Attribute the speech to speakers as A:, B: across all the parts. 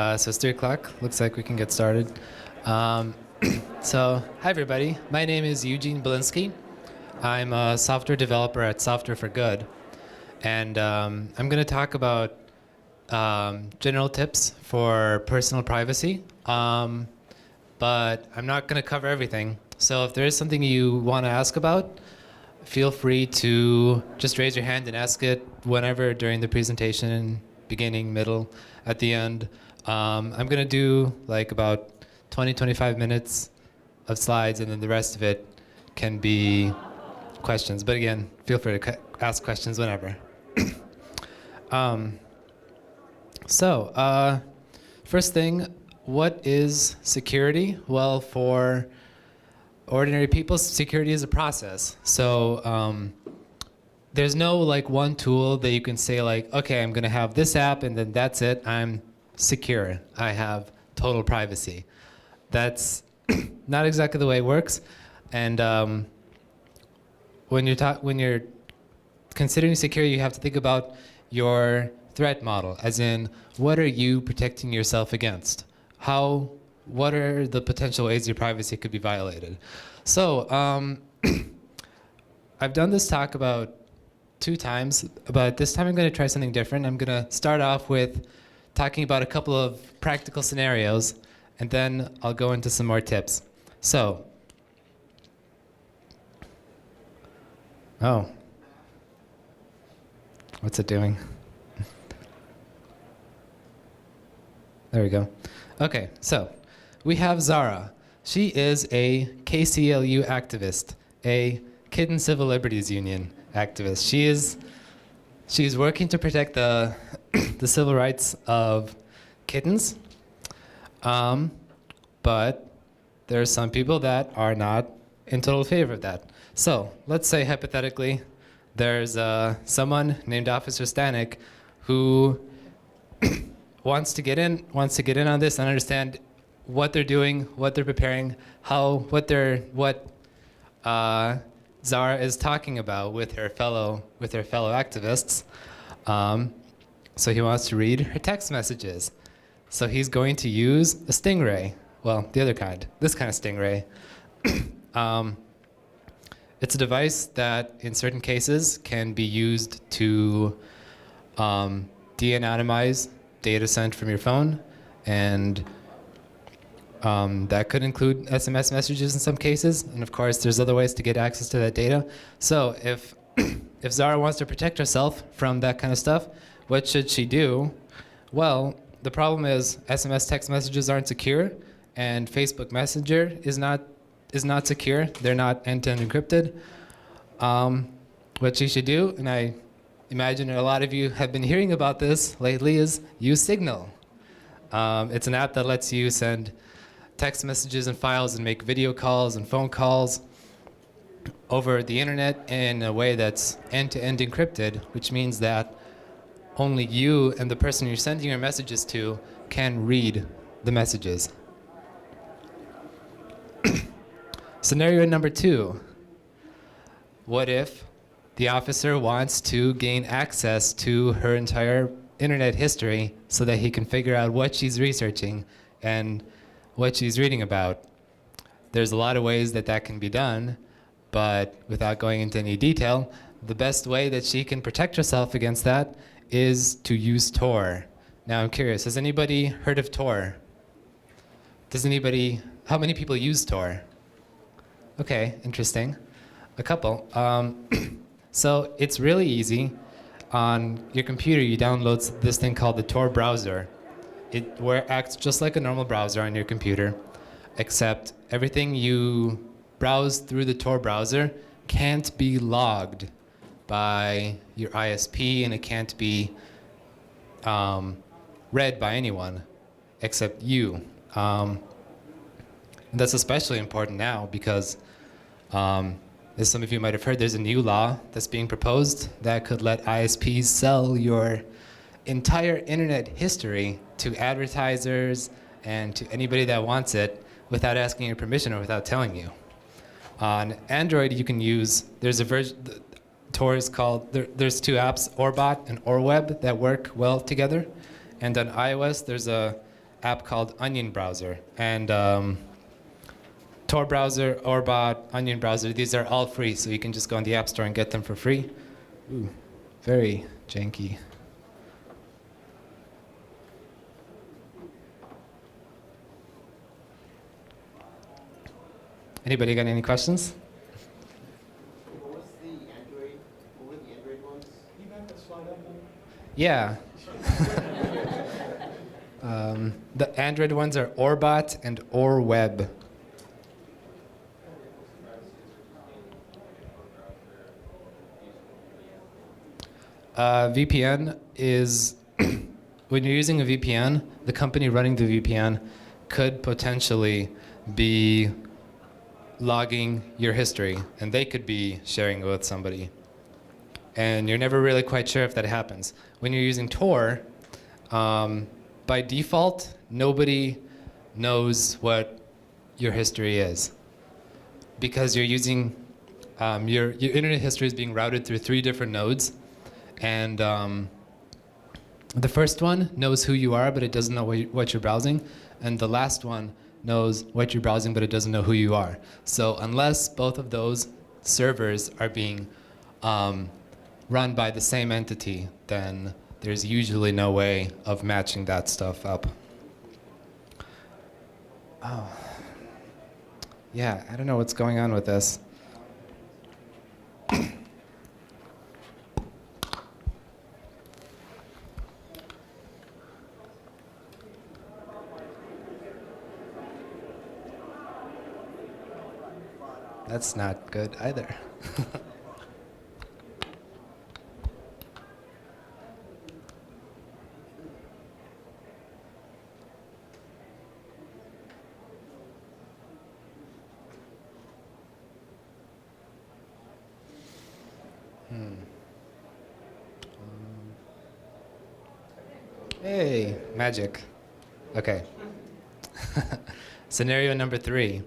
A: So it's 3 o'clock. Looks like we can get started. Um, hi everybody. My name is Eugene Belinsky. I'm a software developer at Software for Good. And I'm going to talk about general tips for personal privacy. But I'm not going to cover everything. So if there is something you want to ask about, feel free to just raise your hand and ask it whenever during the presentation, beginning, middle, at the end. I'm going to do like about 20-25 minutes of slides, and then the rest of it can be questions. But again, feel free to ask questions whenever. First thing, what is security? Well, for ordinary people, security is a process. So there's no like one tool that you can say like, okay, I'm going to have this app and then that's it. I'm secure. I have total privacy. That's not exactly the way it works. And when you're considering security, you have to think about your threat model, as in, what are you protecting yourself against? What are the potential ways your privacy could be violated? So I've done this talk about 2 times, but this time I'm going to try something different. I'm going to start off with talking about a couple of practical scenarios, and then I'll go into some more tips. So, what's it doing? There we go. Okay, so we have Zara. She is a KCLU activist, a Kitten Civil Liberties Union activist. She's working to protect the the civil rights of kittens, but there are some people that are not in total favor of that. So let's say hypothetically, there's someone named Officer Stanek who wants to get in on this and understand what they're doing, what they're preparing, what Zara is talking about with her fellow activists. So he wants to read her text messages. So he's going to use a stingray. Well, the other kind, this kind of stingray. It's a device that, in certain cases, can be used to de-anonymize data sent from your phone, and that could include SMS messages in some cases. And of course, there's other ways to get access to that data. So if Zara wants to protect herself from that kind of stuff, what should she do? Well, the problem is SMS text messages aren't secure, and Facebook Messenger is not secure. They're not end-to-end encrypted. What she should do, and I imagine a lot of you have been hearing about this lately, is use Signal. It's an app that lets you send text messages and files and make video calls and phone calls over the internet in a way that's end-to-end encrypted, which means that only you and the person you're sending your messages to can read the messages. Scenario number 2. What if the officer wants to gain access to her entire internet history so that he can figure out what she's researching and what she's reading about? There's a lot of ways that can be done, but without going into any detail, the best way that she can protect herself against that is to use Tor. Now I'm curious, has anybody heard of Tor? How many people use Tor? Okay, interesting. A couple. So it's really easy. On your computer, you download this thing called the Tor browser. It acts just like a normal browser on your computer, except everything you browse through the Tor browser can't be logged by your ISP, and it can't be read by anyone except you. That's especially important now because, as some of you might have heard, there's a new law that's being proposed that could let ISPs sell your entire internet history to advertisers and to anybody that wants it without asking your permission or without telling you. On Android, you can use, there's a version, Tor is called, there's 2 apps, Orbot and Orweb, that work well together. And on iOS, there's a app called Onion Browser. And Tor browser, Orbot, Onion browser, these are all free, so you can just go on the App Store and get them for free. Ooh, very janky. Anybody got any questions?
B: What was the Android? What were the Android ones?
C: Can you back that slide up now?
A: Yeah. The Android ones are Orbot and OrWeb. VPN is, when you're using a VPN, the company running the VPN could potentially be logging your history, and they could be sharing it with somebody. And you're never really quite sure if that happens. When you're using Tor, by default, nobody knows what your history is, because you're using, your internet history is being routed through 3 different nodes. And the first one knows who you are, but it doesn't know what you're browsing. And the last one knows what you're browsing, but it doesn't know who you are. So unless both of those servers are being run by the same entity, then there's usually no way of matching that stuff up. Oh. Yeah, I don't know what's going on with this. That's not good either. Hey, magic. Okay. Scenario number 3.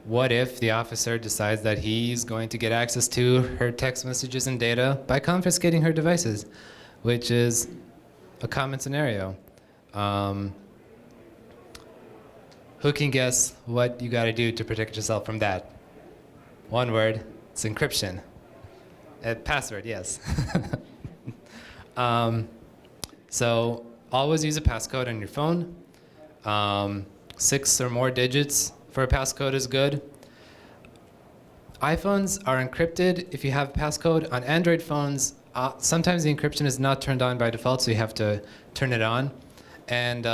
A: What if the officer decides that he's going to get access to her text messages and data by confiscating her devices, which is a common scenario. Who can guess what you got to do to protect yourself from that? One word, it's encryption. Password, yes. So always use a passcode on your phone. 6 or more digits for a passcode is good. iPhones are encrypted if you have passcode. On Android phones, sometimes the encryption is not turned on by default, so you have to turn it on. And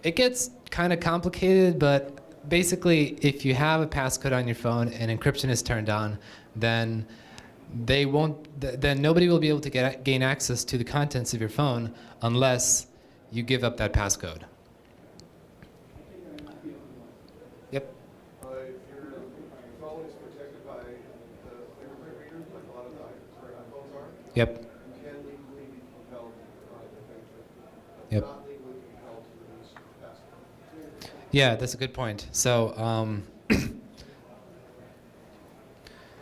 A: it gets kind of complicated, but basically, if you have a passcode on your phone and encryption is turned on, then then nobody will be able to gain access to the contents of your phone unless you give up that passcode. Yep.
C: If your phone is protected by the fingerprint reader, like a lot of the iPhones are,
A: Yep.
C: you can legally be compelled to provide the fingerprint, but
A: Yep.
C: not legally compelled to release the passcode.
A: Yeah, that's a good point. So,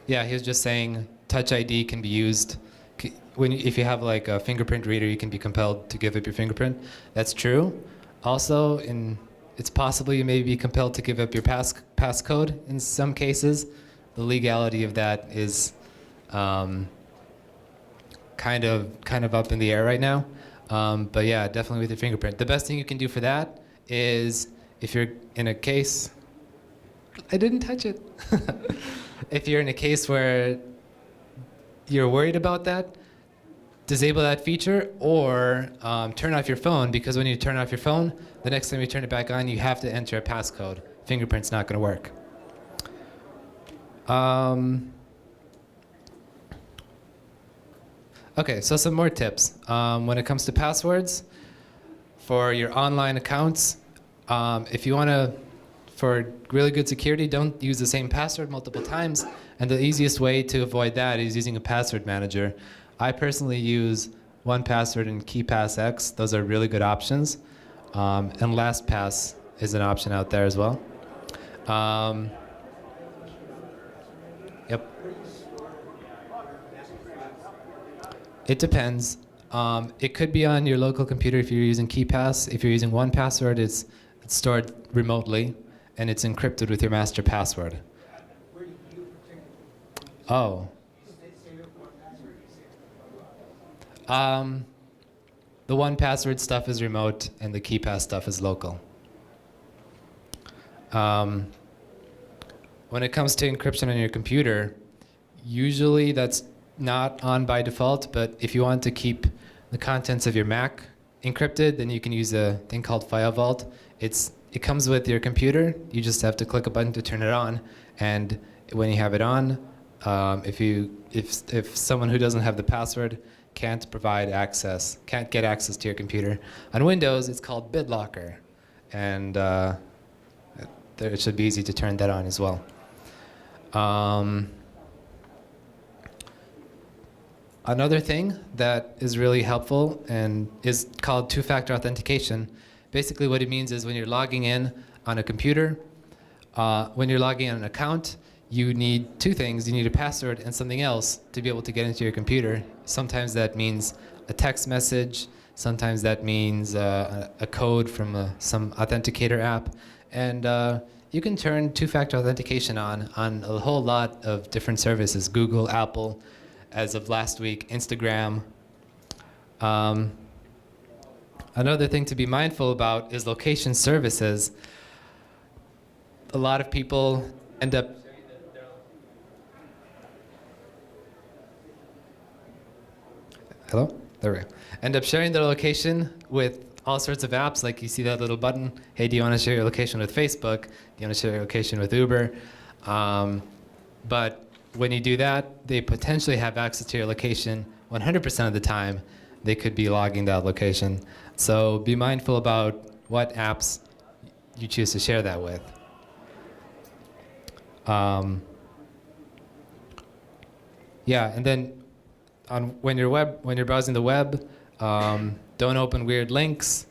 A: yeah, he was just saying Touch ID can be used if you have like a fingerprint reader, you can be compelled to give up your fingerprint. That's true. Also, it's possible you may be compelled to give up your passcode in some cases. The legality of that is kind of up in the air right now. But yeah, definitely with your fingerprint. The best thing you can do for that is if you're in a case, I didn't touch it. If you're in a case where you're worried about that, disable that feature or turn off your phone, because when you turn off your phone, the next time you turn it back on, you have to enter a passcode. Fingerprint's not going to work. Okay, so some more tips. When it comes to passwords, for your online accounts, if you want to, for really good security, don't use the same password multiple times. And the easiest way to avoid that is using a password manager. I personally use 1Password and KeePassX. Those are really good options. And LastPass is an option out there as well. Yep. It depends. It could be on your local computer if you're using KeePass. If you're using 1Password, it's stored remotely, and it's encrypted with your master password.
C: Where do you protect it?
A: Oh.
C: You save it with 1Password, you save it with
A: The 1Password stuff is remote, and the KeePass stuff is local. When it comes to encryption on your computer, usually that's not on by default, but if you want to keep the contents of your Mac encrypted, then you can use a thing called File Vault. It comes with your computer. You just have to click a button to turn it on, and when you have it on, if someone who doesn't have the password can't get access to your computer. On Windows, it's called BitLocker, and it should be easy to turn that on as well. Another thing that is really helpful and is called two-factor authentication. Basically what it means is when you're logging in on a computer, when you're logging in an account, you need two things. You need a password and something else to be able to get into your computer. Sometimes that means a text message. Sometimes that means a code from some authenticator app. And you can turn two-factor authentication on a whole lot of different services, Google, Apple, as of last week, Instagram. Another thing to be mindful about is location services. A lot of people end up end up sharing their location with all sorts of apps. Like you see that little button, hey, do you want to share your location with Facebook? Do you want to share your location with Uber? But when you do that, they potentially have access to your location 100% of the time. They could be logging that location. So be mindful about what apps you choose to share that with. Yeah, and then when you're browsing the web, don't open weird links.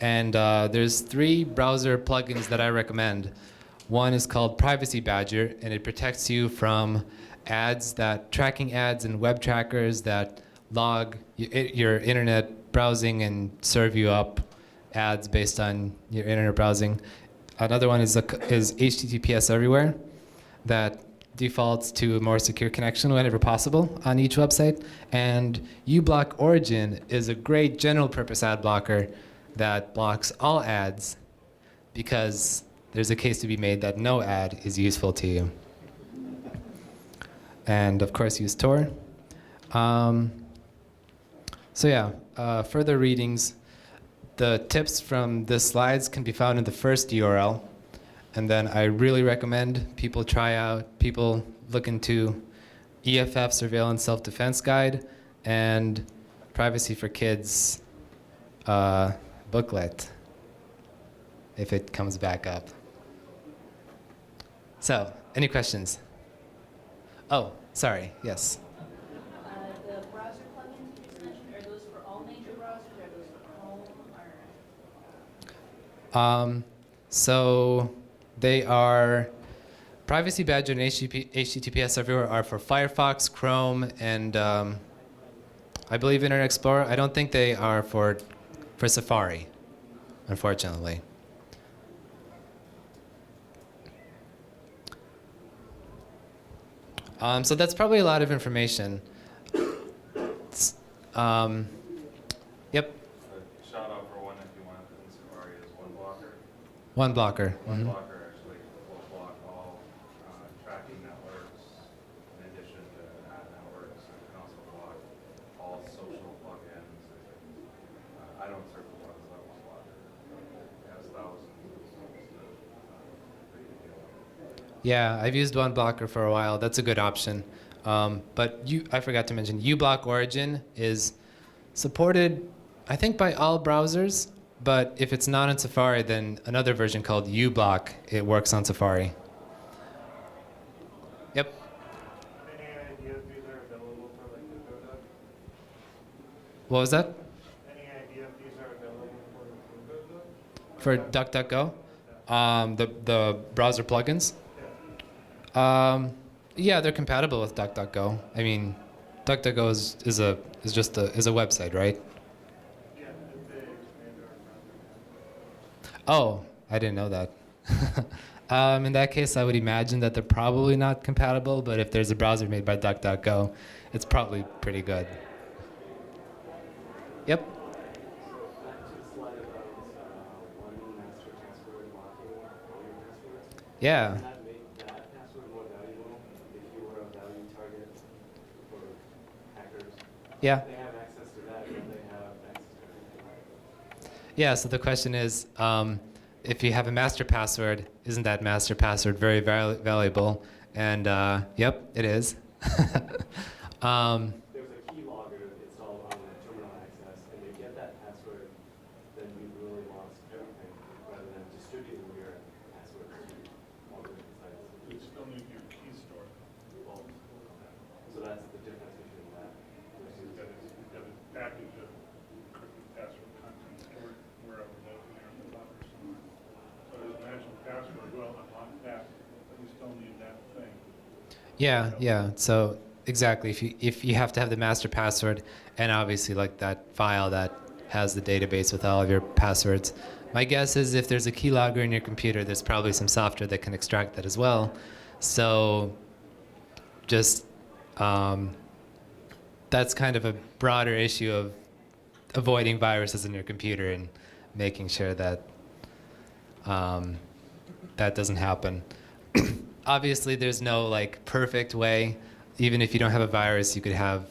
A: And there's 3 browser plugins that I recommend. One is called Privacy Badger, and it protects you from tracking ads and web trackers that log your internet browsing and serve you up ads based on your internet browsing. Another one is HTTPS Everywhere, that defaults to a more secure connection whenever possible on each website. And uBlock Origin is a great general purpose ad blocker that blocks all ads because there's a case to be made that no ad is useful to you. And of course, use Tor. Further readings. The tips from the slides can be found in the first URL. And then I really recommend people look into EFF Surveillance Self-Defense Guide and Privacy for Kids booklet, if it comes back up. So, any questions? Oh, sorry, yes.
D: The browser plugins you just mentioned, are those for all major browsers, or are those for Chrome, or?
A: So they are Privacy Badger and HTTPS Everywhere are for Firefox, Chrome, and I believe Internet Explorer. I don't think they are for Safari, unfortunately. So that's probably a lot of information. Yep.
E: Shout out for one if you want in Safari is OneBlocker.
A: OneBlocker.
E: OneBlocker actually will block all tracking networks in addition to ad networks. It can also block all social plugins. I don't serve the ones that OneBlocker. It has thousands of things for you to deal with.
A: Yeah, I've used OneBlocker for a while. That's a good option. But I forgot to mention, uBlock Origin is supported, I think, by all browsers. But if it's not in Safari, then another version called uBlock, it works on Safari. Yep.
C: Any idea if these are available for like the GoDuck?
A: What was that?
C: Any idea if these are available for GoDuck?
A: For DuckDuckGo? The browser plugins?
C: Yeah.
A: Yeah, they're compatible with DuckDuckGo. I mean, DuckDuckGo is a is just a website, right?
C: Yeah, if they expand our browser.
A: Oh, I didn't know that. In that case, I would imagine that they're probably not compatible, but if there's a browser made by DuckDuckGo, it's probably pretty good. Yep.
F: Back to the slide about one master password locking all your passwords.
A: Yeah.
F: Does that make that password more valuable if you were a value target for hackers?
A: Yeah.
F: They have access to that, but they have access to everything.
A: Yeah, so the question is, if you have a master password, isn't that master password very valuable? And yep, it is.
F: There's a keylogger installed on the terminal access, and you get that password, then you really lost everything rather than distributing your passwords to all the different sites.
C: You still need your key store.
F: Well, so that's the difference between that versus.
C: You've got a package of encrypted password content stored wherever local there in the cloud or somewhere. So there's a magic password, well, unlock that, but you still need that thing.
A: Yeah, yeah. So exactly, if you have to have the master password and obviously like that file that has the database with all of your passwords. My guess is if there's a keylogger in your computer, there's probably some software that can extract that as well. So just that's kind of a broader issue of avoiding viruses in your computer and making sure that that doesn't happen. Obviously, there's no like perfect way. Even if you don't have a virus, you could have,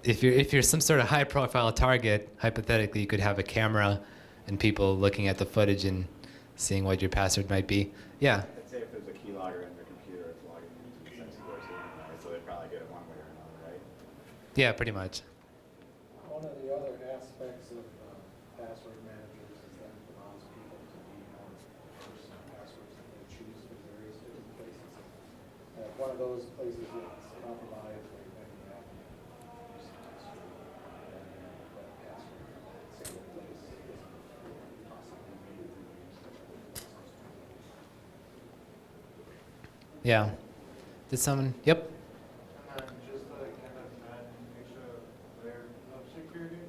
A: if you're some sort of high-profile target, hypothetically, you could have a camera and people looking at the footage and seeing what your password might be. Yeah.
G: I'd say if there's a keylogger in their computer, it's logging into the sensitive source anyway, so they probably get it one way or another, right?
A: Yeah, pretty much.
H: One of the other aspects of password managers is that it allows people to be more personal passwords that they choose for various different places. One of those places that's compromised, like when you have use of history, and that password from that single place is possibly made to use different places.
A: Yeah. Did someone? Yep.
B: And then just to kind of add an extra layer of security,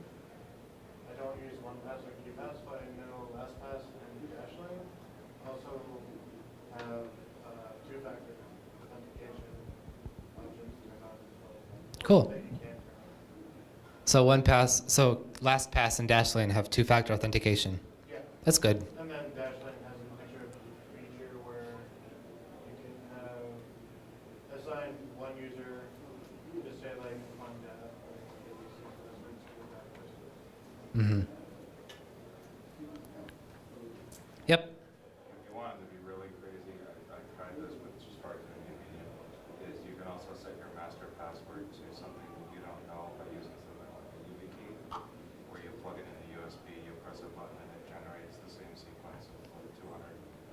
B: I don't use 1Pass or KeyPass, but I know LastPass and Dashlane also have two-factor authentication options turned on as well.
A: Cool.
B: That you can't turn on.
A: So LastPass and Dashlane have two-factor authentication.
B: Yeah.
A: That's good.
B: And then Dashlane has an extra feature where you can have assign one user, just say like one data, or ABC passwords to that person.
A: Mm-hmm. Yep.
E: If you wanted to be really crazy, I tried this with just starting a new medium, is you can also set your master password to something that you don't know by using something like a YubiKey, where you plug it in a USB, you press a button, and it generates the same sequence of like 200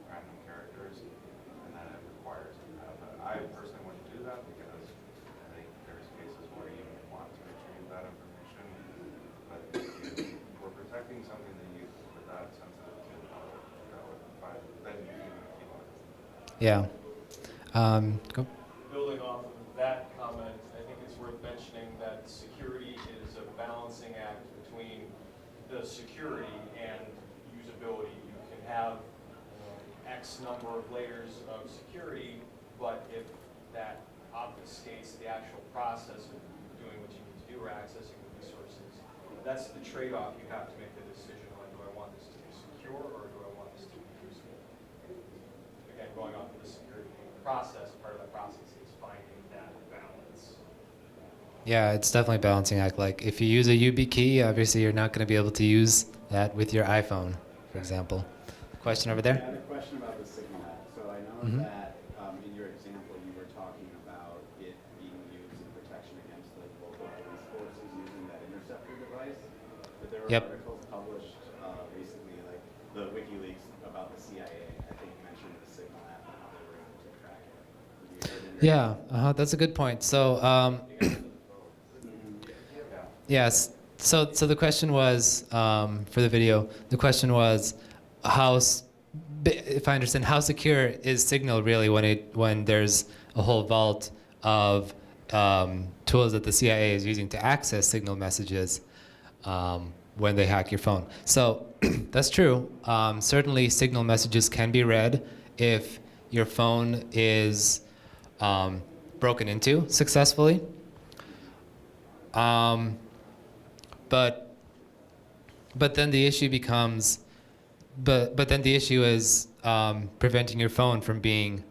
E: random characters, and then it requires you to have that. I personally wouldn't do that because I think there's cases where you want to retrieve that information, but if you were protecting something that you were that sensitive to, that would fine. Then you can even keylogger.
A: Yeah. Go.
I: Building off of that comment, I think it's worth mentioning that security is a balancing act between the security and usability. You can have X number of layers of security, but if that obfuscates the actual process of doing what you need to do or accessing the resources, that's the trade-off you have to make the decision on. Do I want this to be secure or do I want this to be useful? Again, going off of the security process, part of that process is finding that balance.
A: Yeah, it's definitely a balancing act. Like if you use a YubiKey, obviously you're not going to be able to use that with your iPhone, for example. Question over
G: I
A: there?
G: had a question about the Signal app. So I know
A: Mhm.
G: that in your example, you were talking about it being used in protection against like local police forces using that interceptor device. But there were
A: Yep.
G: articles published recently, like the WikiLeaks about the CIA, I think mentioned the Signal app and how they were able to track it. Have you heard any-
A: Yeah, that's a good point. So, yes. So the question was for the video. The question was, if I understand, how secure is Signal really when there's a whole vault of tools that the CIA is using to access signal messages when they hack your phone. So that's true. Certainly, signal messages can be read if your phone is broken into successfully. But then the issue becomes, but then the issue is preventing your phone from being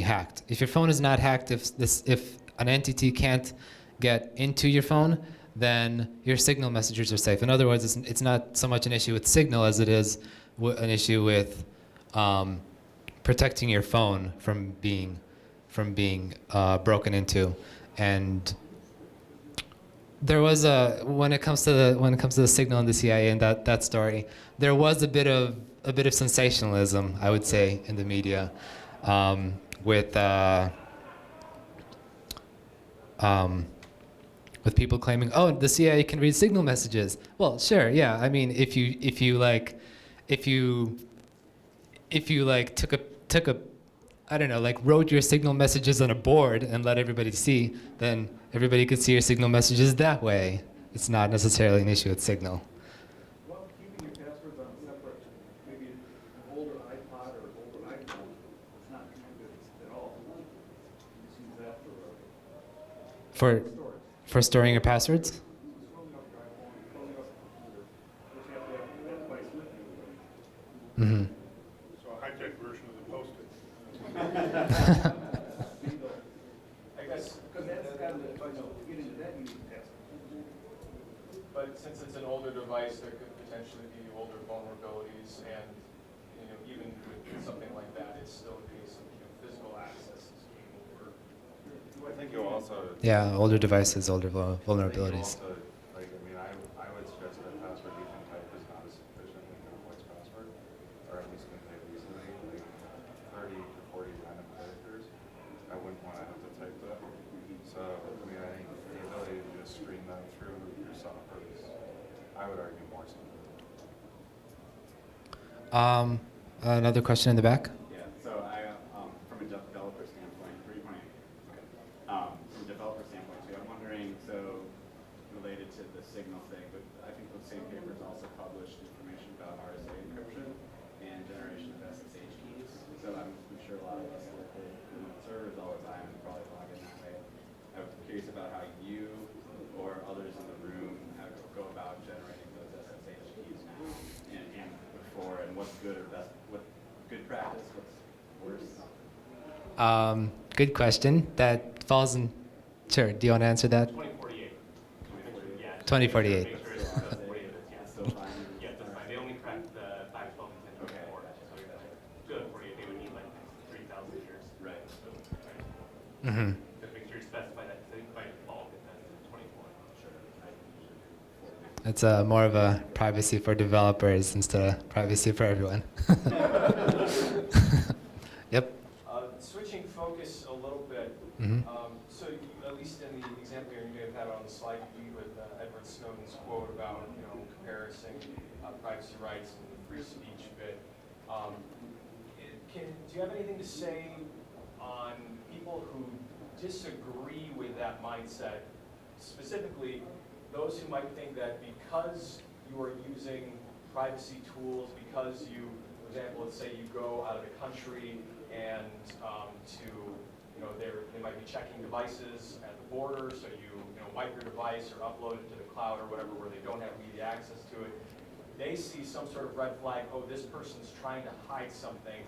A: hacked. If your phone is not hacked, if an entity can't get into your phone, then your signal messages are safe. In other words, it's not so much an issue with signal as it is an issue with protecting your phone from being broken into. And there was when it comes to the signal and the CIA and that story, there was a bit of sensationalism, I would say, in the media, with people claiming, oh, the CIA can read signal messages. Well, sure, yeah. I mean, if you took a I don't know, like wrote your signal messages on a board and let everybody see, then everybody could see your signal messages that way. It's not necessarily an issue with signal.
C: Well, keeping your passwords on a separate, maybe an older iPod or older iPhone, it's not good at all. You just use that for
A: For storing your passwords?
C: scrolling up your iPhone, scrolling up your computer. Just have to have that device with you.
A: Mm-hmm.
C: So a high-tech version of the Post-it.
I: I guess,
C: Because that's kind of, to get into that, you need passwords.
I: but since it's an older device, there could potentially be older vulnerabilities, and even with something like that, it's still a case of physical access is game over.
E: I think you'll also.
A: Yeah, older devices, older
E: I think
A: vulnerabilities.
E: you'll also, like, I mean, I would suggest that password you can type is not a sufficiently complex password, or at least can type easily, like 30 to 40 random characters. I wouldn't want to have to type that. So, I mean, I think the ability to just screen that through your software is, I would argue, more so.
A: Another question in the back?
G: Yeah, so from a developer standpoint, from a developer standpoint too, I'm wondering, so related to the signal thing, but I think the same papers also published information about RSA encryption and generation of SSH keys. So I'm sure a lot of us look at servers all the time and probably log in that way. I'm curious about how you or others in the room go about generating those SSH keys now and before, and what's good or best, what good practice, what's worse?
A: Good question. That falls in. Sure. Do you want to answer that?
F: 2048. Yeah.
A: 2048.
F: Make sure it's 2048, yeah.
G: Still fine.
F: Yeah, that's fine. They only cracked the 512 and 10
G: Okay.
F: before, so you're good. 48, they would need like 3,000 years.
G: Right.
F: So,
A: Mm-hmm.
F: just make sure you specify that, because I think by default it has 24.
G: Sure.
A: It's more of a privacy for developers instead of privacy for everyone. Yep.
I: Switching focus a little bit,
A: Mm-hmm.
I: so at least in the example you may have had on the slide with Edward Snowden's quote about comparison privacy rights and the free speech bit. Do you have anything to say on people who disagree with that mindset, specifically those who might think that because you are using privacy tools, because you, for example, let's say you go out of the country and they might be checking devices at the border, so you wipe your device or upload it to the cloud or whatever where they don't have immediate access to it. They see some sort of red flag, oh, this person's trying to hide something,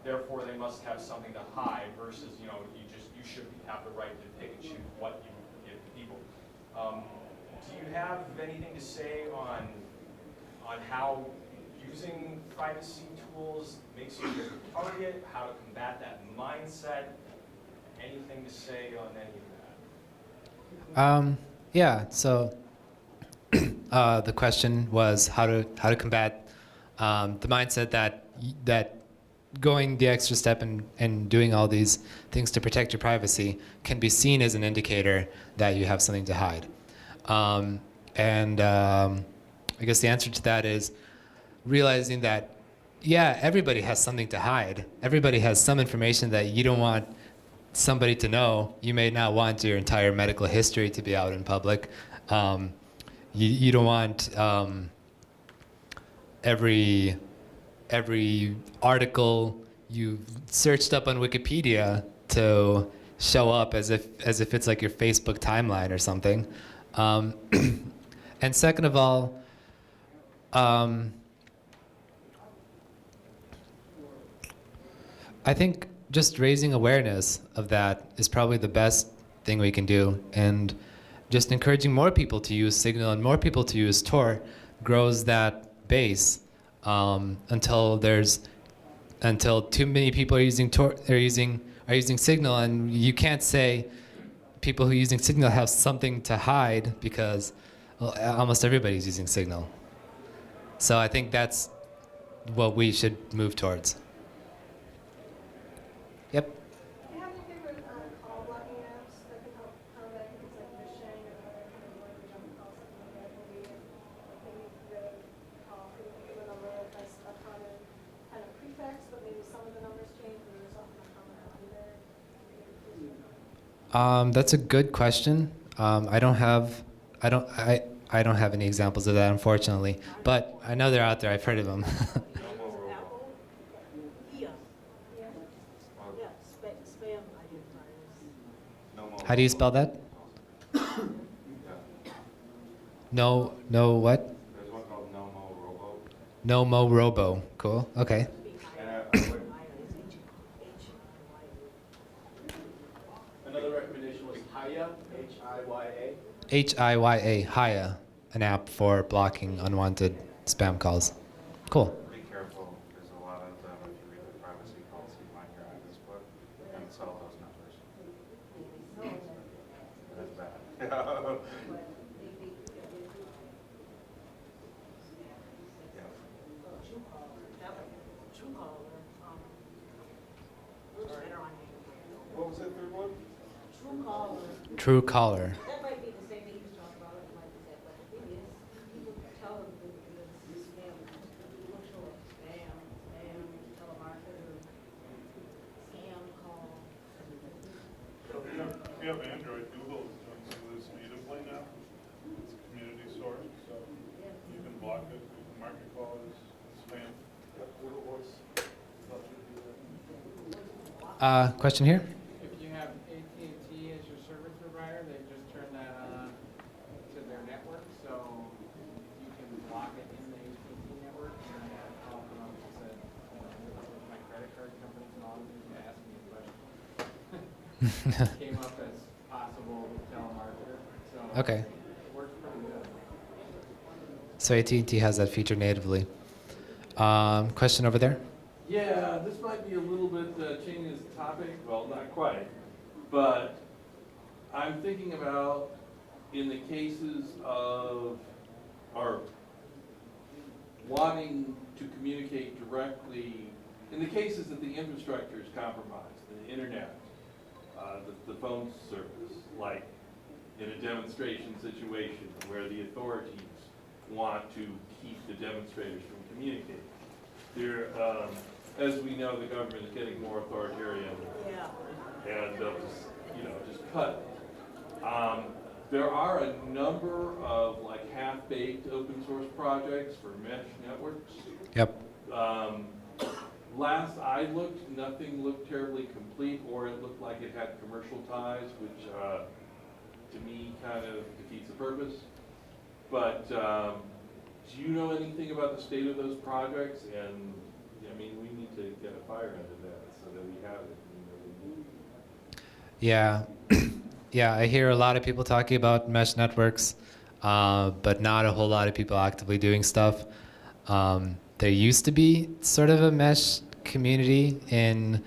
I: therefore they must have something to hide, versus you should have the right to pick and choose what you give to people. Do you have anything to say on how using privacy tools makes you a target, how to combat that mindset? Anything to say on any of that?
A: Yeah. So the question was how to combat the mindset that going the extra step and doing all these things to protect your privacy can be seen as an indicator that you have something to hide. I guess the answer to that is realizing that, yeah, everybody has something to hide. Everybody has some information that you don't want somebody to know. You may not want your entire medical history to be out in public. You don't want every article you searched up on Wikipedia to show up as if it's like your Facebook timeline or something. And second of all, I think just raising awareness of that is probably the best thing we can do, and just encouraging more people to use Signal and more people to use Tor grows that base until too many people are using Tor, are using Signal, and you can't say people who are using Signal have something to hide because almost everybody's using Signal. So I think that's what we should move towards. Yep.
J: Do you have any favorite call blocking apps that can help combat things like phishing or other kind of like jump calls, something like that? Maybe the call could give a number that's a common kind of prefix, but maybe some of the numbers change, and there's often a common value there.
A: That's a good question. I don't have any examples of that, unfortunately, but I know they're out there. I've heard of them. How do you spell that? No what?
E: There's one called Nomo Robo.
A: Nomo Robo. Cool. Okay.
C: Another recommendation was Hiya, H-I-Y-A.
A: HIYA, Hiya, an app for blocking unwanted spam calls. Cool.
E: Be careful, there's a lot of them, if you read the privacy policy on your address book, and sell those numbers. That's bad.
B: What was that third one?
A: True caller.
D: That might be the same thing you talked about, it might be that, but the thing is, people tell them that it's spam. People show up spam, telemarketer, scam call.
B: If you have Android, Google is doing some of this native play now. It's a community source, so you can block it. You can mark it call as spam.
A: Question here?
H: If you have AT&T as your service provider, they just turn that on to their network, so you can block it in the AT&T network. And I'll come up and say, my credit card company's calling me to ask me a question. Came up as possible telemarketer, so
A: Okay.
H: it works pretty good.
A: So AT&T has that feature natively. Question over there?
K: Yeah, this might be a little bit changing the topic, well, not quite, but I'm thinking about in the cases of our wanting to communicate directly, in the cases that the infrastructure is compromised, the internet, the phone service, like in a demonstration situation where the authorities want to keep the demonstrators from communicating. There, as we know, the government is getting more authoritarian, and they'll just cut. There are a number of like half-baked open source projects for mesh networks.
A: Yep.
K: Last I looked, nothing looked terribly complete, or it looked like it had commercial ties, which to me kind of defeats the purpose. But do you know anything about the state of those projects? And I mean, we need to get a fire under that so that we have it.
A: Yeah. Yeah, I hear a lot of people talking about mesh networks, but not a whole lot of people actively doing stuff. There used to be sort of a mesh community in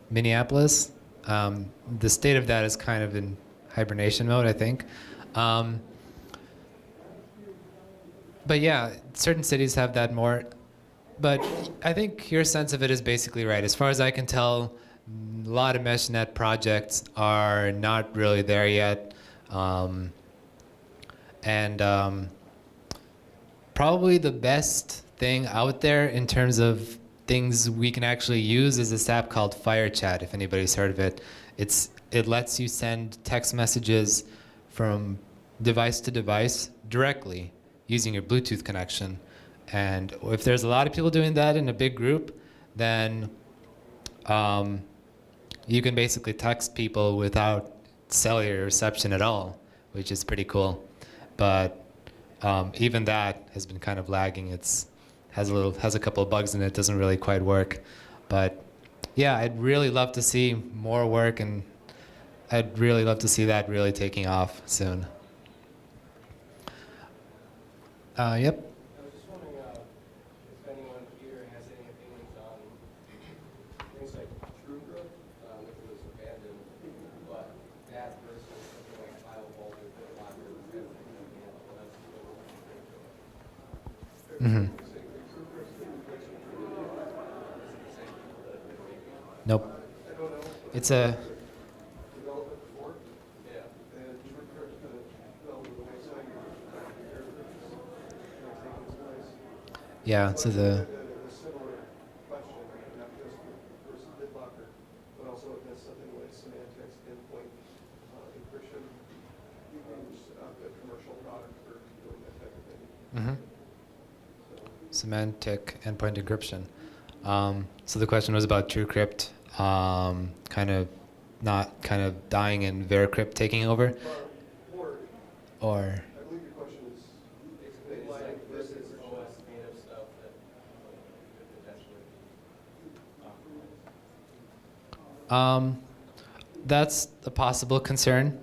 A: Minneapolis. The state of that is kind of in hibernation mode, I think. But yeah, certain cities have that more. But I think your sense of it is basically right. As far as I can tell, a lot of MeshNet projects are not really there yet. Probably the best thing out there in terms of things we can actually use is this app called FireChat, if anybody's heard of it. It lets you send text messages from device to device directly using your Bluetooth connection. And if there's a lot of people doing that in a big group, then you can basically text people without cellular reception at all, which is pretty cool. But even that has been kind of lagging. Has a couple of bugs in it. Doesn't really quite work. But yeah, I'd really love to see more work, and I'd really love to see that really taking off soon. Yep.
I: I was just wondering if anyone here has any opinions on things like TrueCrypt, if it was abandoned, but that versus something like FileVault or BitLocker kind of
A: Mm-hmm. Nope. It's a. Yeah, so the.
B: A similar question, not just versus BitLocker, but also if that's something like semantics, endpoint encryption, which is a commercial product for doing that type of thing.
A: Semantic endpoint encryption. So the question was about TrueCrypt, kind of dying and VeraCrypt taking over, or.
B: I believe your question is
I: basically like versus OS native stuff that could potentially.
A: That's a possible concern.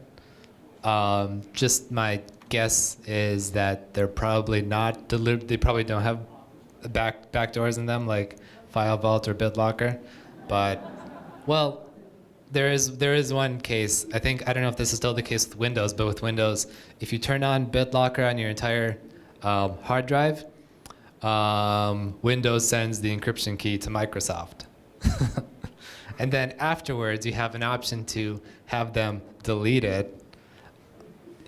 A: Just my guess is that they're probably not they probably don't have backdoors in them like FileVault or BitLocker, but well, there is one case. I don't know if this is still the case with Windows, but with Windows, if you turn on BitLocker on your entire hard drive, Windows sends the encryption key to Microsoft. And then afterwards, you have an option to have them delete it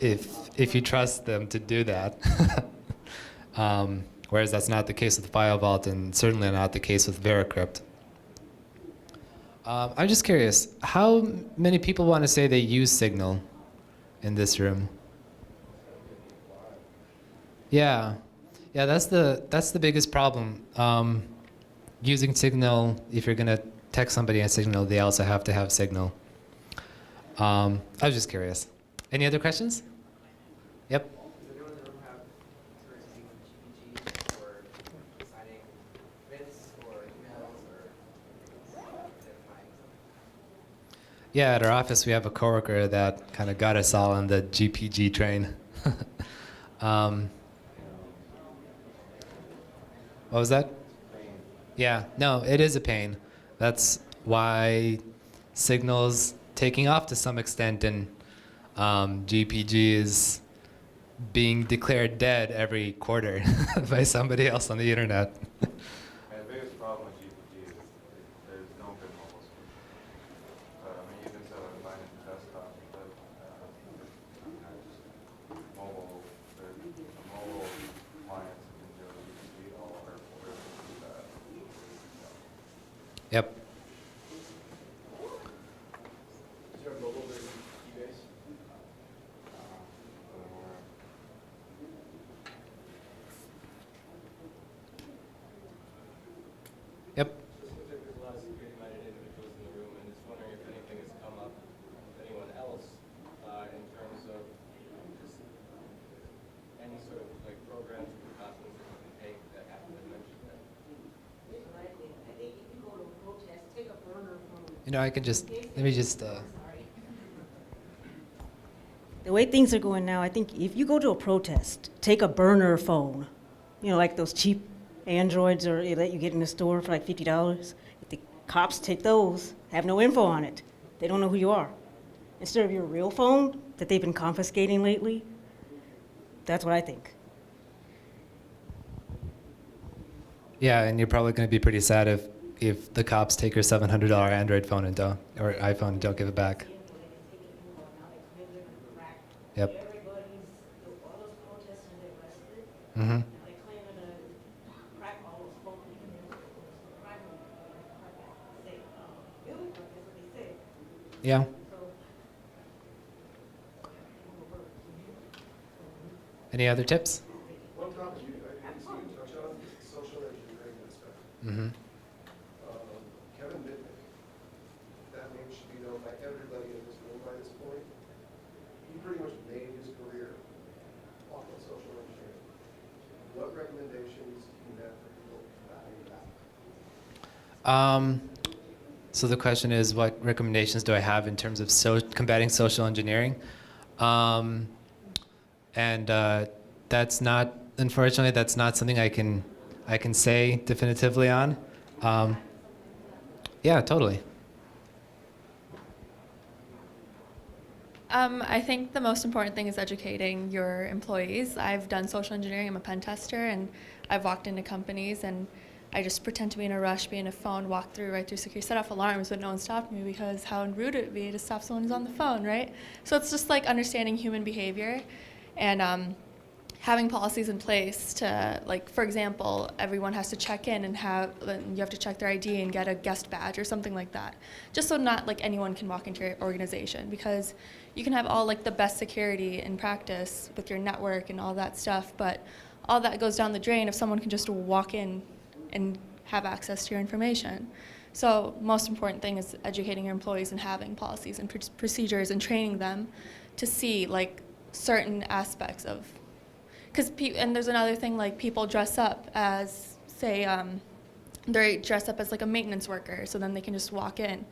A: if you trust them to do that. Whereas that's not the case with FileVault, and certainly not the case with VeraCrypt. I'm just curious, how many people want to say they use Signal in this room? Yeah, that's the biggest problem. Using Signal, if you're gonna text somebody on Signal, they also have to have Signal. I was just curious. Any other questions? Yep.
L: Does anyone in the room have experience using GPG for signing minutes or emails or identifying something?
A: Yeah, at our office we have a coworker that kind of got us all on the GPG train. What was that? Yeah, no, it is a pain. That's why Signal's taking off to some extent, and GPG is being declared dead every quarter by somebody else on the internet.
E: And the biggest problem with GPG is there's no good mobile solution. You can sell it fine in desktop, but mobile clients can do GPG all are do that.
A: Yep.
I: Is there a mobile version of Keybase?
A: Yep.
I: Just looks like there's a lot of security-minded individuals in the room, and just wondering if anything has come up with anyone else in terms of just any sort of like programs or precautions that you can take that haven't been mentioned yet.
D: Here's what I think. I think if you go to a protest, take a burner phone.
A: I can just, let me just,
D: Sorry.
M: The way things are going now, I think if you go to a protest, take a burner phone. Like those cheap Androids or that you get in the store for like $50. If the cops take those, have no info on it. They don't know who you are. Instead of your real phone that they've been confiscating lately, that's what I think.
A: yeah, and you're probably going to be pretty sad if the cops take your $700 Android phone or iPhone and don't give it back. Yep.
D: Everybody's, all those protesters they arrested,
A: Mm-hmm.
D: now they're claiming to crack all those phones. Crack
A: Yeah. Any other tips?
B: One topic I didn't see you touch on is social engineering aspect.
A: Mm-hmm.
B: Kevin Mitnick, that name should be known by everybody in this room by this point. He pretty much made his career off of social engineering. What recommendations do you have for people to value that?
A: So the question is, what recommendations do I have in terms of combating social engineering? That's not, unfortunately, that's not something I can say definitively on. Yeah, totally.
N: I think the most important thing is educating your employees. I've done social engineering. I'm a pen tester, and I've walked into companies and I just pretend to be in a rush, be in a phone, walk right through security, set off alarms, but no one stopped me because how rude it would be to stop someone who's on the phone, right? So it's just like understanding human behavior and having policies in place to, like, for example, everyone has to check in and you have to check their ID and get a guest badge or something like that, just so not like anyone can walk into your organization, because you can have all like the best security in practice with your network and all that stuff, but all that goes down the drain if someone can just walk in and have access to your information. So most important thing is educating your employees and having policies and procedures and training them to see like certain aspects of, and there's another thing, like people dress up as, say, they dress up as like a maintenance worker, so then they can just walk in.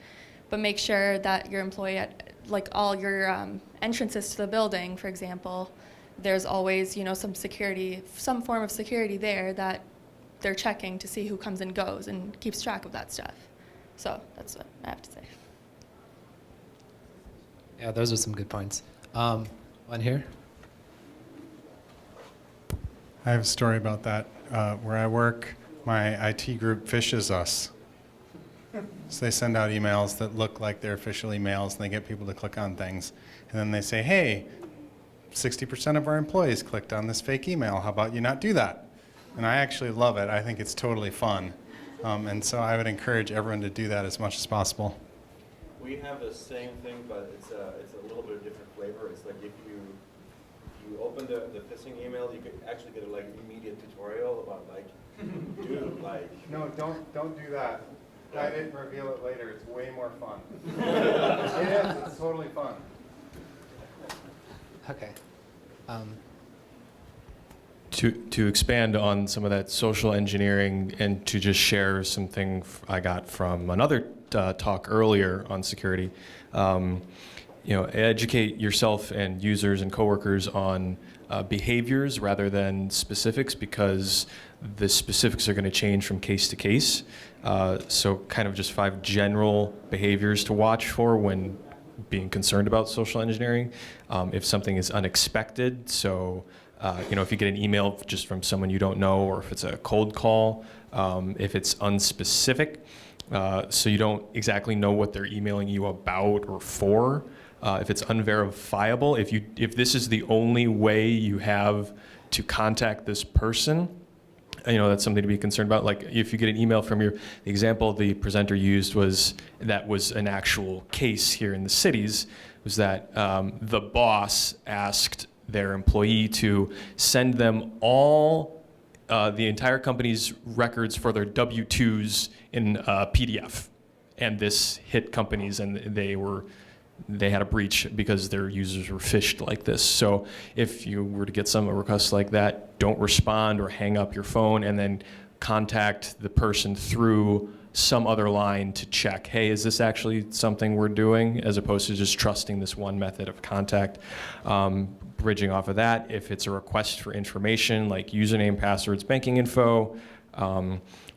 N: But make sure that your employee at like all your entrances to the building, for example, there's always, you know, some form of security there that they're checking to see who comes and goes and keeps track of that stuff. So that's what I have to say.
A: Yeah, those are some good points. One here.
O: I have a story about that. Where I work, my IT group phishes us. So they send out emails that look like they're official emails, and they get people to click on things. And then they say, hey, 60% of our employees clicked on this fake email. How about you not do that? And I actually love it. I think it's totally fun. And so I would encourage everyone to do that as much as possible.
P: We have the same thing, but it's a little bit of different flavor. It's like if you open the phishing email, you could actually get a like immediate tutorial about like, dude, like.
B: No, don't do that. I didn't reveal it later. It's way more fun. It is. It's totally fun.
A: Okay.
Q: To expand on some of that social engineering and to just share something I got from another talk earlier on security, educate yourself and users and coworkers on behaviors rather than specifics, because the specifics are going to change from case to case. So kind of just 5 general behaviors to watch for when being concerned about social engineering. If something is unexpected, so if you get an email just from someone you don't know, or if it's a cold call, if it's unspecific, so you don't exactly know what they're emailing you about or for, if it's unverifiable, if this is the only way you have to contact this person, that's something to be concerned about. Like if you get an email from the example the presenter used was an actual case here in the cities, was that the boss asked their employee to send them all the entire company's records for their W-2s in PDF. And this hit companies, and they had a breach because their users were phished like this. So if you were to get a request like that, don't respond or hang up your phone, and then contact the person through some other line to check, hey, is this actually something we're doing, as opposed to just trusting this one method of contact. Bridging off of that, if it's a request for information like username, passwords, banking info,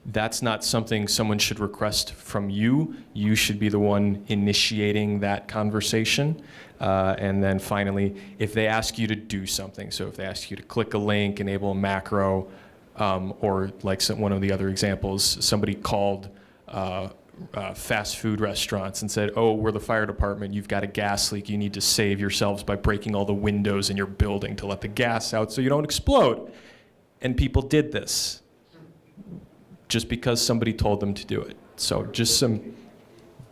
Q: that's not something someone should request from you. You should be the one initiating that conversation. And then finally, if they ask you to do something, so if they ask you to click a link, enable a macro, or like one of the other examples, somebody called fast food restaurants and said, oh, we're the fire department, you've got a gas leak, you need to save yourselves by breaking all the windows in your building to let the gas out so you don't explode. And people did this just because somebody told them to do it. So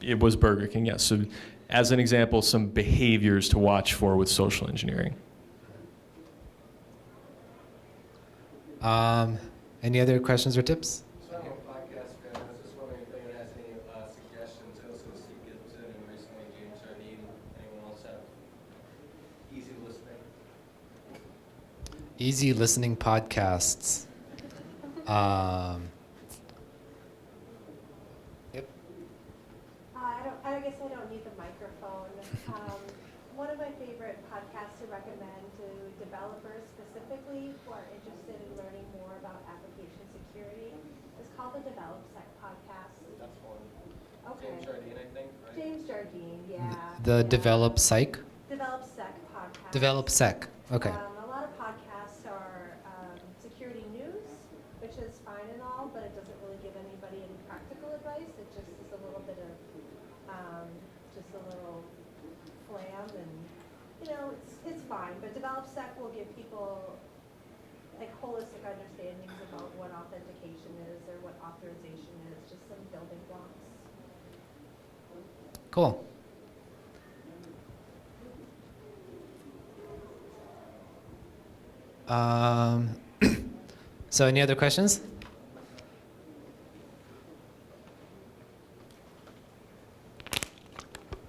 Q: it was Burger King, yes. So as an example, some behaviors to watch for with social engineering.
A: Any other questions or tips?
R: So I'm a podcast fan. I was just wondering if anyone has any suggestions. I also see Gibson and recently James Jardine. Anyone else have easy listening?
A: Easy listening podcasts. Yep.
J: I guess I don't need the microphone. One of my favorite podcasts to recommend to developers specifically who are interested in learning more about application security is called the DevelopSec podcast.
R: That's one.
J: Okay.
R: James Jardine, I think, right?
J: James Jardine, yeah.
A: The
J: yeah.
A: DevelopSec?
J: DevelopSec podcast.
A: DevelopSec. Okay.
J: A lot of podcasts are security news, which is fine and all, but it doesn't really give anybody any practical advice. It just is a little bit of, just a little flam, and it's fine. But DevelopSec will give people like holistic understandings about what authentication is or what authorization is, just some building blocks.
A: Cool. So any other questions?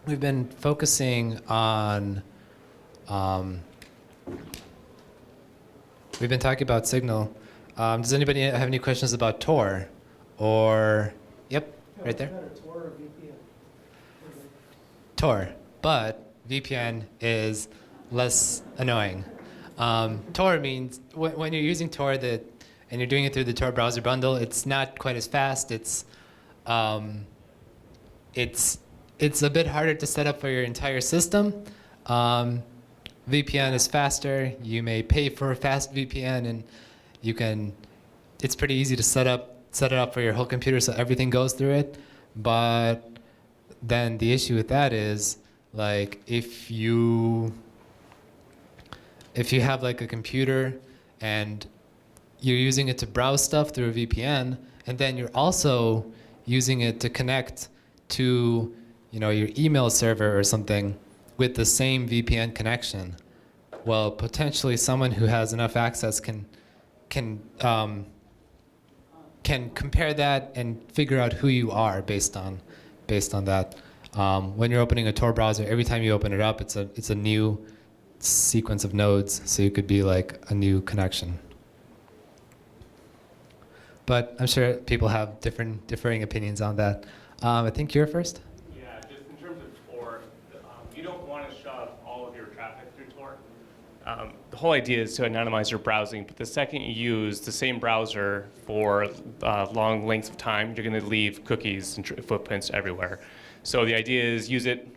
A: We've been focusing on, we've been talking about Signal. Does anybody have any questions about Tor? Or, yep, right there.
H: Tor or VPN?
A: Tor, but VPN is less annoying. Tor means when you're using Tor and you're doing it through the Tor browser bundle, it's not quite as fast. It's a bit harder to set up for your entire system. VPN is faster. You may pay for a fast VPN, and it's pretty easy to set it up for your whole computer so everything goes through it. But then the issue with that is, like, if you have like a computer and you're using it to browse stuff through a VPN, and then you're also using it to connect to your email server or something with the same VPN connection, well, potentially someone who has enough access can compare that and figure out who you are based on that. When you're opening a Tor browser, every time you open it up, it's a new sequence of nodes, so you could be like a new connection. But I'm sure people have differing opinions on that. I think you're first.
I: Yeah, just in terms of Tor, you don't want to shove all of your traffic through Tor. The whole idea is to anonymize your browsing, but the second you use the same browser for long lengths of time, you're going to leave cookies and footprints everywhere. So the idea is use it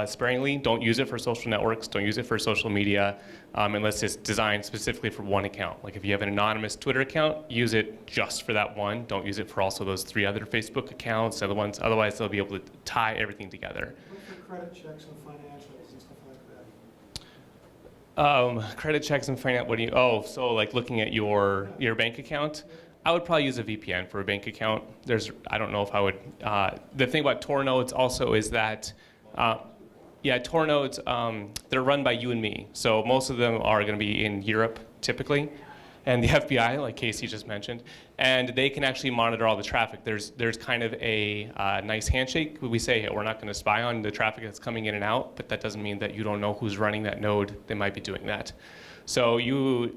I: sparingly. Don't use it for social networks. Don't use it for social media unless it's designed specifically for one account. Like if you have an anonymous Twitter account, use it just for that one. Don't use it for also those 3 other Facebook accounts, other ones. Otherwise, they'll be able to tie everything together.
H: What for credit checks and financials and stuff like that?
I: Credit checks and finance. What do you? Oh, so like looking at your bank account. I would probably use a VPN for a bank account. I don't know if I would. The thing about Tor nodes also is that, Tor nodes, they're run by you and me. So most of them are going to be in Europe typically, and the FBI, like Casey just mentioned, and they can actually monitor all the traffic. There's kind of a nice handshake. We say, hey, we're not going to spy on the traffic that's coming in and out, but that doesn't mean that you don't know who's running that node. They might be doing that. So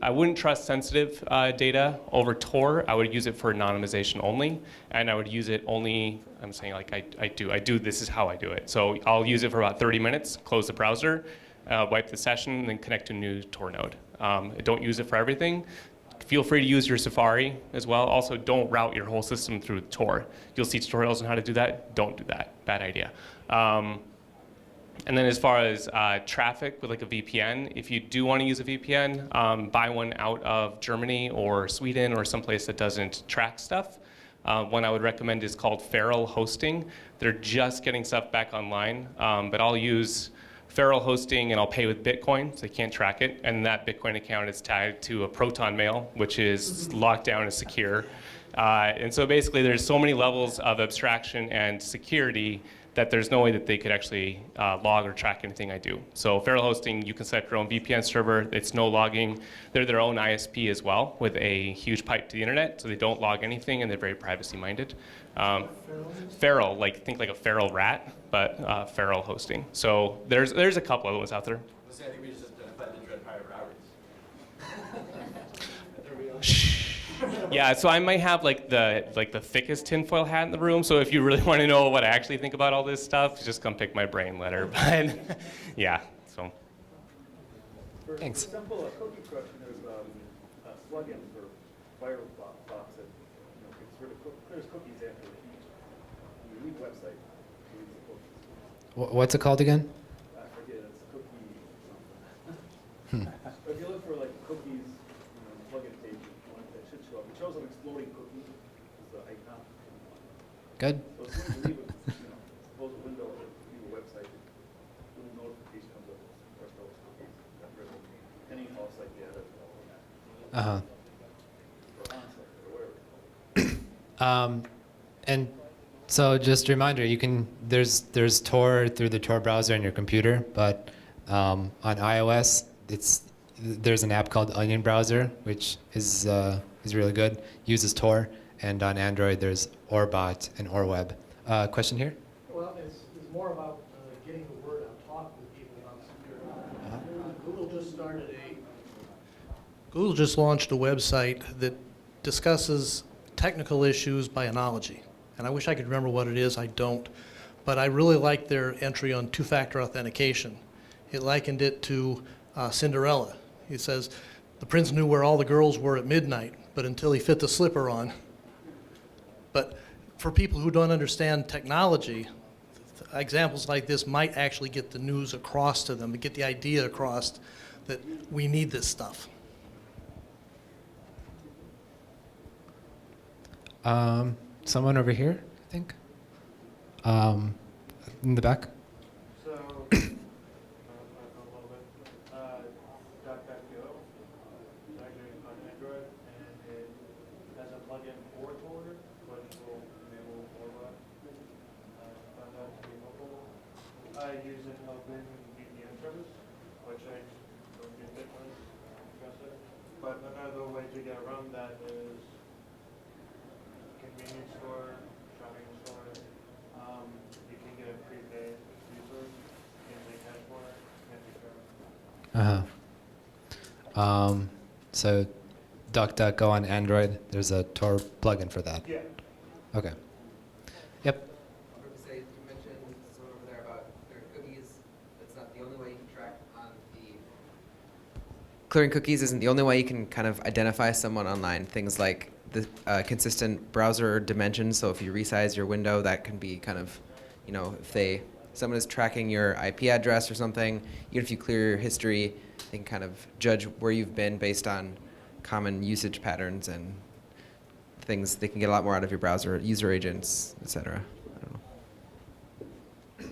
I: I wouldn't trust sensitive data over Tor. I would use it for anonymization only, and I would use it only, I'm saying like I do, this is how I do it. So I'll use it for about 30 minutes, close the browser, wipe the session, and then connect to a new Tor node. Don't use it for everything. Feel free to use your Safari as well. Also, don't route your whole system through Tor. You'll see tutorials on how to do that. Don't do that. Bad idea. And then as far as traffic with like a VPN, if you do want to use a VPN, buy one out of Germany or Sweden or someplace that doesn't track stuff. One I would recommend is called Feral Hosting. They're just getting stuff back online, but I'll use Feral Hosting and I'll pay with Bitcoin, so they can't track it. And that Bitcoin account is tagged to a Proton mail, which is locked down and secure. And so basically there's so many levels of abstraction and security
S: that there's no way that they could actually log or track anything I do. So Feral Hosting, you can set up your own VPN server. It's no logging. They're their own ISP as well with a huge pipe to the internet, so they don't log anything, and they're very privacy-minded. Feral, like think like a feral rat, but Feral Hosting. So there's a couple other ones out there.
R: I think we just identified the Dread Pirate Roberts.
S: Yeah, so I might have like the thickest tinfoil hat in the room. So if you really want to know what I actually think about all this stuff, just come pick my brain later. But yeah, so. Thanks.
C: For example, a cookie crush, there's a plugin for Firefox that gets rid of clears cookies after you leave the website. Deletes the cookies.
A: What's it called again?
C: I forget, it's cookie something. But if you look for like cookies, plugin page, that should show up. It shows an exploding cookie. It's the icon.
A: Good.
C: So as soon as you leave close a window or leave a website, a little notification comes up. First those cookies. Got rid of any off-site data.
A: Uh-huh.
C: Or on-site or wherever.
A: And so just a reminder, you can there's Tor through the Tor browser on your computer, but on iOS there's an app called Onion Browser, which is really good. Uses Tor, and on Android there's Orbot and Orweb. Question here?
H: Well, it's more about getting the word out, talk with people about security. Google just launched a website that discusses technical issues by analogy. And I wish I could remember what it is, I don't. But I really like their entry on two-factor authentication. It likened it to Cinderella. It says, the prince knew where all the girls were at midnight, but until he fit the slipper on. But for people who don't understand technology, examples like this might actually get the news across to them, to get the idea across that we need this stuff.
A: Someone over here, I think. In the back.
B: So, a little bit. DuckDuckGo is actually on Android, and it has a plugin for Tor, which will enable Orbot. Found out to be mobile. I use an open VPN service, which I don't use Bitcoin. But another way to get around that is convenience store, shopping store. You can get a prepaid user in the cash order and be sure.
A: So DuckDuckGo on Android, there's a Tor plugin for that.
B: Yeah.
A: Okay. Yep.
L: I was going to say, you mentioned someone over there about clearing cookies. That's not the only way you can track on the... Clearing cookies isn't the only way you can kind of identify someone online. Things like the consistent browser dimensions. So if you resize your window, that can be kind of, if someone is tracking your IP address or something, even if you clear your history, they can kind of judge where you've been based on common usage patterns and things. They can get a lot more out of your browser, user agents, etc. I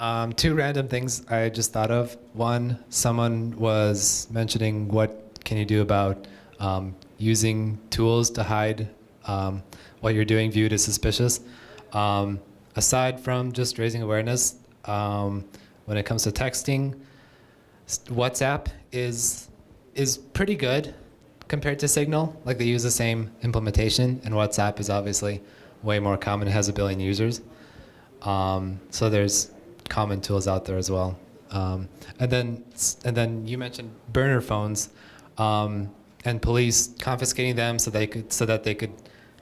L: don't know.
A: Two random things I just thought of. One, someone was mentioning what can you do about using tools to hide what you're doing viewed as suspicious. Aside from just raising awareness, when it comes to texting, WhatsApp is pretty good compared to Signal. Like they use the same implementation, and WhatsApp is obviously way more common. It has 1 billion users. So there's common tools out there as well. And then you mentioned burner phones. And police confiscating them so that they could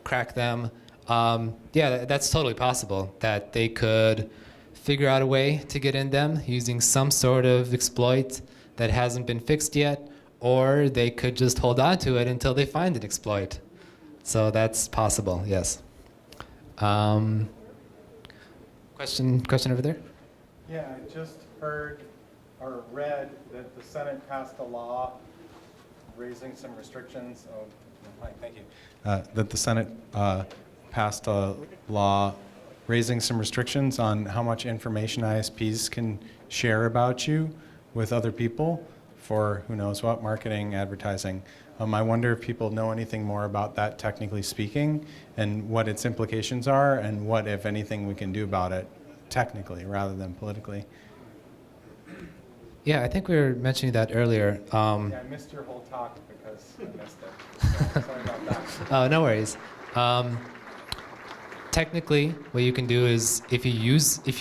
A: crack them. Yeah, that's totally possible. That they could figure out a way to get in them using some sort of exploit that hasn't been fixed yet, or they could just hold on to it until they find an exploit. So that's possible. Yes. Question over there.
O: Yeah, I just heard or read that the Senate passed a law raising some restrictions. Oh, hi, thank you. That the Senate passed a law raising some restrictions on how much information ISPs can share about you with other people for who knows what, marketing, advertising. I wonder if people know anything more about that, technically speaking, and what its implications are, and what, if anything, we can do about it technically rather than politically.
A: Yeah, I think we were mentioning that earlier.
O: Yeah, I missed your whole talk because I missed it. Sorry about that.
A: Oh, no worries. Technically, what you can do is if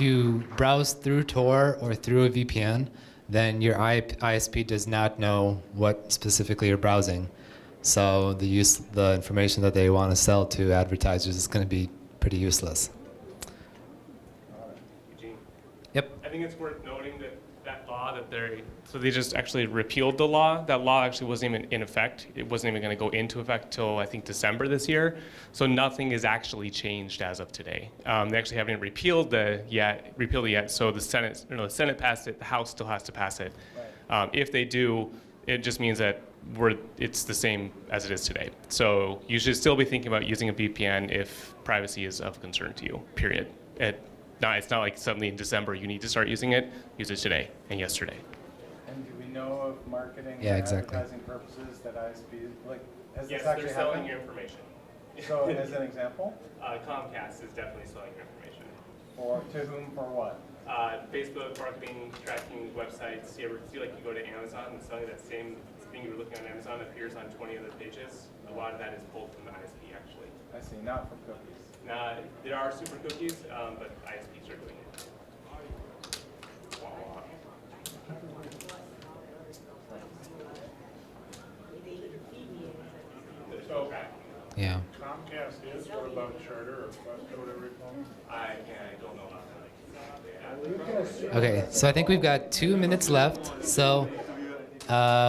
A: you browse through Tor or through a VPN, then your ISP does not know what specifically you're browsing. So the information that they want to sell to advertisers is going to be pretty useless.
S: Eugene?
A: Yep.
S: I think it's worth noting that that law that they just actually repealed the law. That law actually wasn't even in effect. It wasn't even going to go into effect till I think December this year. So nothing is actually changed as of today. They actually haven't repealed it yet. So the Senate passed it. The House still has to pass it. If they do, it just means that it's the same as it is today. So you should still be thinking about using a VPN if privacy is of concern to you. Period. It's not like suddenly in December you need to start using it. Use it today and yesterday.
O: And do we know of marketing
A: Yeah,
O: or
A: exactly.
O: advertising purposes that ISPs, like, has
S: Yes,
O: this actually
S: they're selling
O: happened?
S: your information.
O: So, as an example?
S: Comcast is definitely selling your information.
O: To whom, for what?
S: Facebook marketing, tracking websites. You ever feel like you go to Amazon and suddenly that same thing you were looking on Amazon appears on 20 other pages? A lot of that is pulled from the ISP, actually.
O: I see, not from cookies.
S: There are super cookies, but ISPs are doing it.
B: So
A: Yeah.
B: Comcast is, what about Charter or Quest or whatever you call them?
S: I don't know about that.
A: Okay, so I think we've got 2 minutes left. So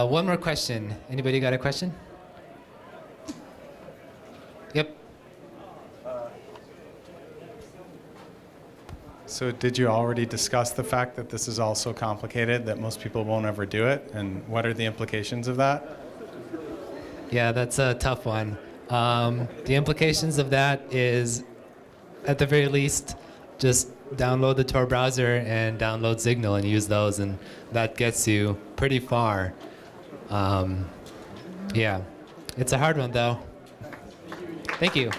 A: one more question. Anybody got a question? Yep.
O: So did you already discuss the fact that this is all so complicated that most people won't ever do it? And what are the implications of that?
A: Yeah, that's a tough one. The implications of that is, at the very least, just download the Tor browser and download Signal and use those, and that gets you pretty far. Yeah, it's a hard one though. Thank you.